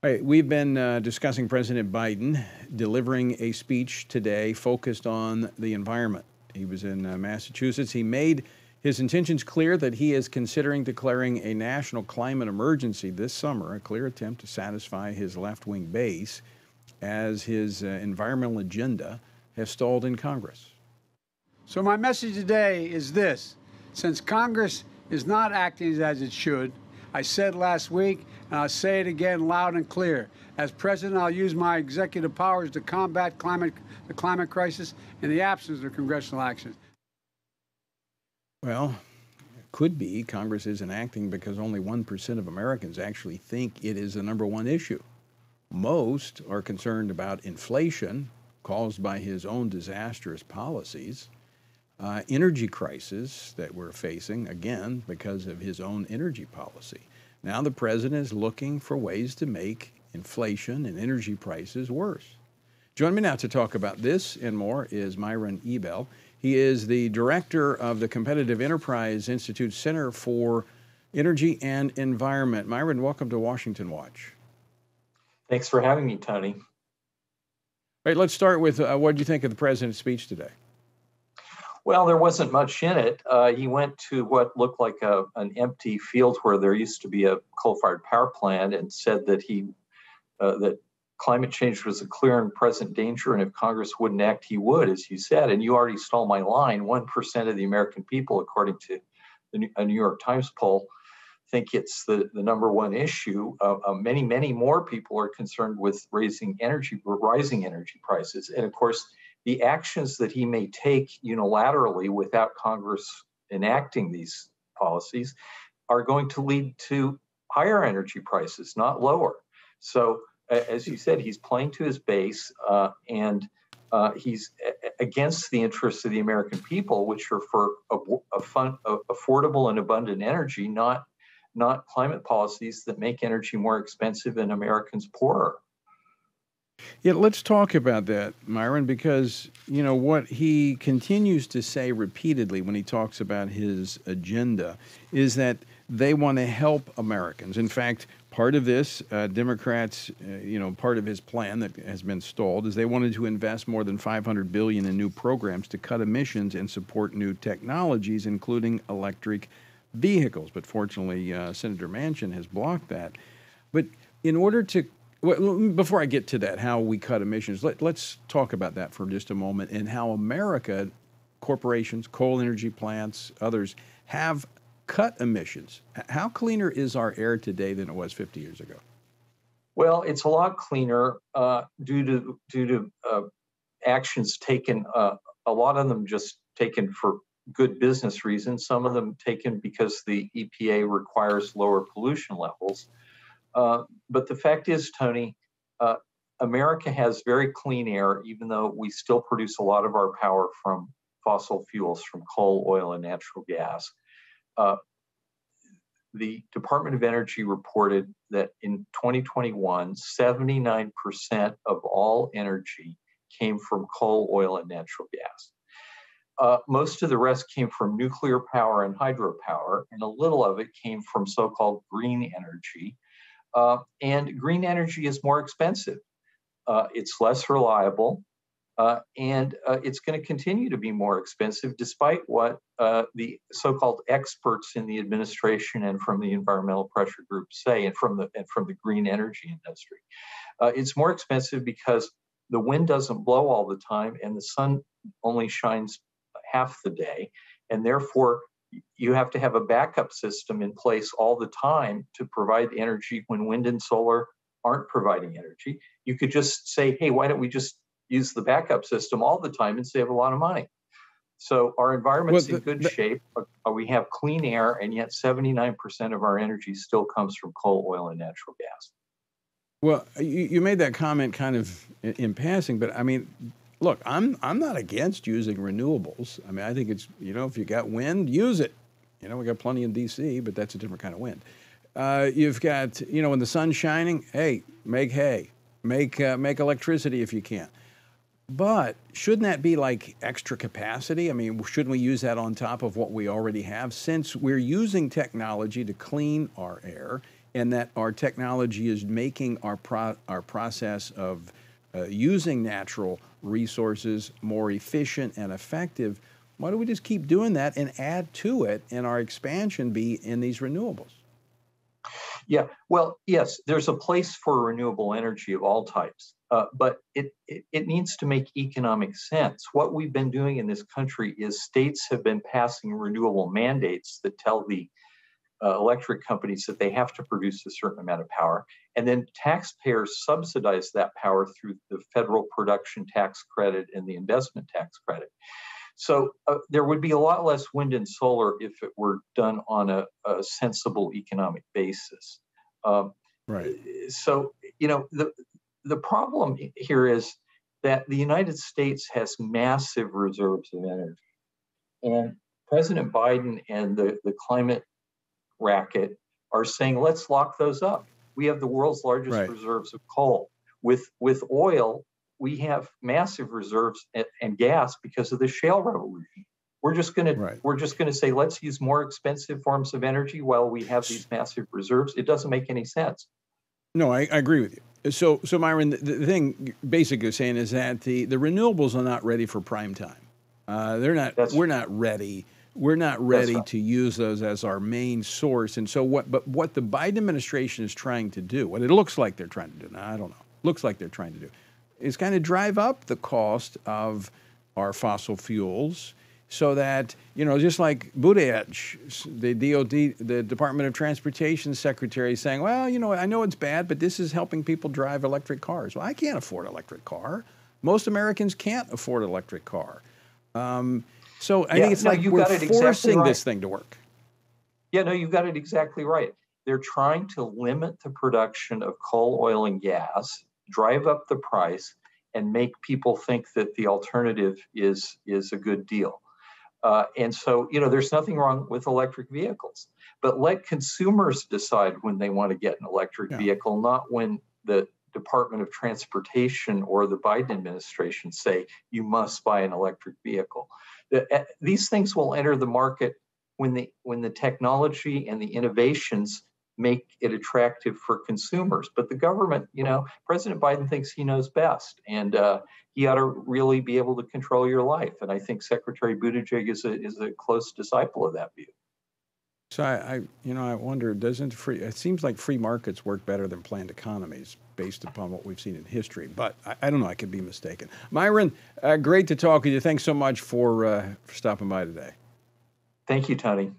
All right, we've been discussing President Biden delivering a speech today focused on the environment. He was in Massachusetts. He made his intentions clear that he is considering declaring a national climate emergency this summer, a clear attempt to satisfy his left-wing base as his environmental agenda has stalled in Congress. So my message today is this. Since Congress is not acting as it should, I said last week, and I'll say it again loud and clear. As president, I'll use my executive powers to combat the climate crisis in the absence of congressional action. Well, it could be Congress isn't acting because only 1% of Americans actually think it is the number one issue. Most are concerned about inflation caused by his own disastrous policies, energy crisis that we're facing, again, because of his own energy policy. Now the president is looking for ways to make inflation and energy prices worse. Joining me now to talk about this and more is Myron Ebell. He is the director of the Competitive Enterprise Institute Center for Energy and Environment. Myron, welcome to Washington Watch. Thanks for having me, Tony. All right, let's start with what did you think of the president's speech today? Well, there wasn't much in it. He went to what looked like an empty field where there used to be a coal-fired power plant and said that that climate change was a clear and present danger, and if Congress wouldn't act, he would, as you said. And you already stole my line. 1% of the American people, according to a New York Times poll, think it's the number one issue. Many more people are concerned with rising energy prices. And of course, the actions that he may take unilaterally without Congress enacting these policies are going to lead to higher energy prices, not lower. So, as you said, he's playing to his base, and he's against the interests of the American people, which are for affordable and abundant energy, not climate policies that make energy more expensive and Americans poorer. Yeah, let's talk about that, Myron, because, what he continues to say repeatedly when he talks about his agenda is that they want to help Americans. In fact, part of this, Democrats, part of his plan that has been stalled is they wanted to invest more than $500 billion in new programs to cut emissions and support new technologies, including electric vehicles. But fortunately, Senator Manchin has blocked that. But in order to before I get to that, how we cut emissions, let's talk about that for just a moment and how America, corporations, coal energy plants, others, have cut emissions. How cleaner is our air today than it was 50 years ago? Well, it's a lot cleaner due to actions taken, a lot of them just taken for good business reasons, some of them taken because the EPA requires lower pollution levels. But the fact is, Tony, America has very clean air, even though we still produce a lot of our power from fossil fuels, from coal, oil, and natural gas. The Department of Energy reported that in 2021, 79% of all energy came from coal, oil, and natural gas. Most of the rest came from nuclear power and hydropower, and a little of it came from so-called green energy. And green energy is more expensive. It's less reliable, and it's going to continue to be more expensive, despite what the so-called experts in the administration and from the environmental pressure groups say, and from the green energy industry. It's more expensive because the wind doesn't blow all the time, and the sun only shines half the day, and therefore you have to have a backup system in place all the time to provide energy when wind and solar aren't providing energy. You could just say, hey, why don't we just use the backup system all the time and save a lot of money? So our environment's in good shape. We have clean air, and yet 79% of our energy still comes from coal, oil, and natural gas. Well, you made that comment kind of in passing, but I mean, look, I'm not against using renewables. I mean, I think it's, if you got wind, use it. We got plenty in D.C., but that's a different kind of wind. You've got, when the sun's shining, hey, make hay, make electricity if you can. But shouldn't that be like extra capacity? I mean, shouldn't we use that on top of what we already have, since we're using technology to clean our air and that our technology is making our process of using natural resources more efficient and effective, why don't we just keep doing that and add to it and our expansion be in these renewables? Yeah, well, yes, there's a place for renewable energy of all types, but it needs to make economic sense. What we've been doing in this country is states have been passing renewable mandates that tell the electric companies that they have to produce a certain amount of power, and then taxpayers subsidize that power through the federal production tax credit and the investment tax credit. So there would be a lot less wind and solar if it were done on a sensible economic basis. Right. So, the problem here is that the United States has massive reserves of energy. And President Biden and the climate racket are saying, let's lock those up. We have the world's largest reserves of coal. With oil, we have massive reserves and gas because of the shale revolution. We're just going to say, let's use more expensive forms of energy while we have these massive reserves. It doesn't make any sense. No, I agree with you. So Myron, the thing basically saying is that the renewables are not ready for prime time. They're not. We're not ready. We're not ready to use those as our main source. And so what the Biden administration is trying to do, what it looks like they're trying to do, now I don't know, looks like they're trying to do, is kind of drive up the cost of our fossil fuels so that, just like Buttigieg, the DOD, the Department of Transportation Secretary, saying, well, I know it's bad, but this is helping people drive electric cars. Well, I can't afford an electric car. Most Americans can't afford an electric car. So I think it's like we're forcing this thing to work. Yeah, no, you got it exactly right. They're trying to limit the production of coal, oil, and gas, drive up the price, and make people think that the alternative is a good deal. And so, there's nothing wrong with electric vehicles, but let consumers decide when they want to get an electric vehicle, not when the Department of Transportation or the Biden administration say you must buy an electric vehicle. These things will enter the market when the technology and the innovations make it attractive for consumers. But the government, President Biden thinks he knows best, and he ought to really be able to control your life. And I think Secretary Buttigieg is a close disciple of that view. So I wonder, it seems like free markets work better than planned economies based upon what we've seen in history, but I don't know, I could be mistaken. Myron, great to talk with you. Thanks so much for stopping by today. Thank you, Tony.